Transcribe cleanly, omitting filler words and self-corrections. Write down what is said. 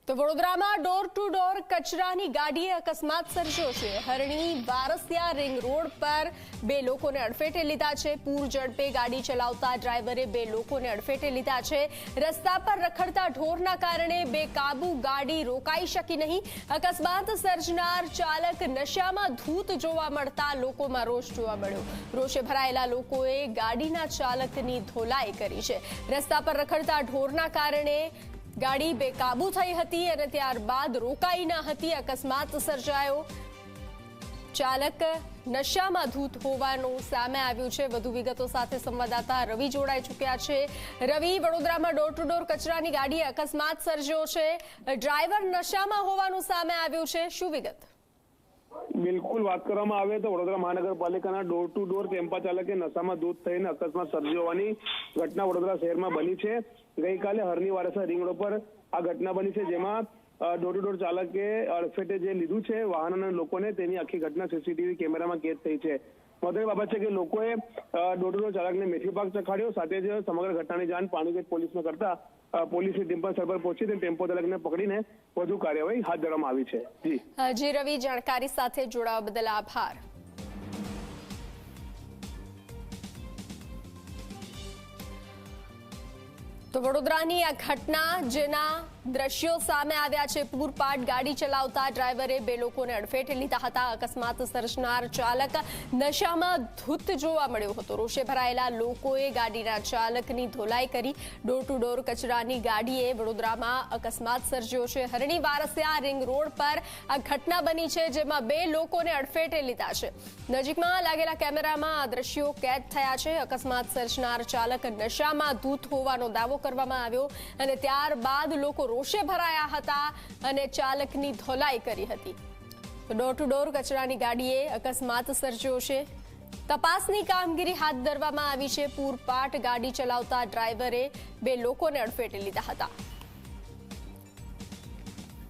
તો વડોદરામાં door to door કચરાની ગાડીએ અકસ્માત સર્જ્યો છે। હરણી વારસિયા રિંગ રોડ પર બે લોકોને અડફેટે લીધા છે। પૂર ઝડપે ગાડી ચલાવતા ડ્રાઈવરે બે લોકોને અડફેટે લીધા છે। રસ્તા પર રખડતા ઢોરના કારણે બેકાબુ ગાડી રોકાઈ શકી નહીં। અકસ્માત સર્જનાર ચાલક નશામાં ધૂત જોવા મળતા લોકોમાં રોષ જોવા મળ્યો। રોષે ભરાયેલા લોકોએ ગાડીના ચાલકની ધોલાઈ કરી છે। રસ્તા પર રખડતા ઢોરના કારણે ગાડી બેકાબુ થઈ હતી અને ત્યારબાદ રોકાઈ ન હતી। અકસ્માત સર્જાયો। ચાલક નશામાં ધૂત હોવાનું સામે આવ્યું છે। વધુ વિગતો સાથે સંવાદદાતા રવિ જોડાઈ ચૂક્યા છે। રવિ, વડોદરામાં ડોર ટુ ડોર કચરાની ગાડીએ અકસ્માત સર્જ્યો છે। ડ્રાઈવર નશામાં હોવાનું સામે આવ્યું છે, શું વિગત? બિલકુલ, વાત કરવામાં આવે તો વડોદરા મહાનગરપાલિકાના ડોર ટુ ડોર ટેમ્પા ચાલકે નશામાં ધૂત થઈને અકસ્માત સર્જી હોવાની ઘટના વડોદરા શહેરમાં બની છે। ગઈકાલે હરની વારસિયા રિંગ રોડ પર આ ઘટના બની છે, જેમાં ડોર ટુ ડોર ચાલકે અડફેટે જે લીધું છે વાહનના લોકોને, તેની આખી ઘટના સીસીટીવી કેમેરામાં કેદ થઈ છે। મહત્વની બાબત છે કે લોકોએ ડોર ટુ ડોર ચાલકને મેથી પાક ચખાડ્યો। સાથે જ સમગ્ર ઘટનાની જાણ પાણીગેટ પોલીસને કરતા પોલીસે ટેમ્પો સ્થળ પર પહોંચી ટેમ્પો ચાલકને પકડીને વધુ કાર્યવાહી હાથ ધરવામાં આવી છે। જી રવિ, જાણકારી સાથે જોડાવા બદલ આભાર। તો વડોદરાની આ ઘટના જેના દ્રશ્યો સામે આવ્યા છે। પૂરપાટ ગાડી ચલાવતા ડ્રાઈવરે બે લોકોને અડફેટે લીધા હતા। અકસ્માત સર્જનાર ચાલક નશામાં ધૂત જોવા મળ્યો હતો। રોષે ભરાયેલા લોકોએ ગાડીના ચાલકની ધોલાઈ કરી। ડોર ટુ ડોર કચરાની ગાડીએ વડોદરામાં અકસ્માત સર્જ્યો છે। હરણી વારસિયા રિંગ રોડ પર આ ઘટના બની છે, જેમાં બે લોકોને અડફેટે લીધા છે। નજીકમાં લાગેલા કેમેરામાં આ દ્રશ્યો કેદ થયા છે। અકસ્માત સર્જનાર ચાલક નશામાં ધૂત હોવાનો દાવો કરવામાં આવ્યો અને ત્યારબાદ લોકો રોષે ભરાયા હતા અને ચાલકની ધોલાઈ કરી હતી। ડોર ટુ ડોર કચરાની ગાડીએ અકસ્માત સર્જ્યો છે। તપાસની કામગીરી હાથ ધરવામાં આવી છે। પૂરપાટ ગાડી ચલાવતા ડ્રાઈવરે બે લોકોને અડફેટે લીધા હતા।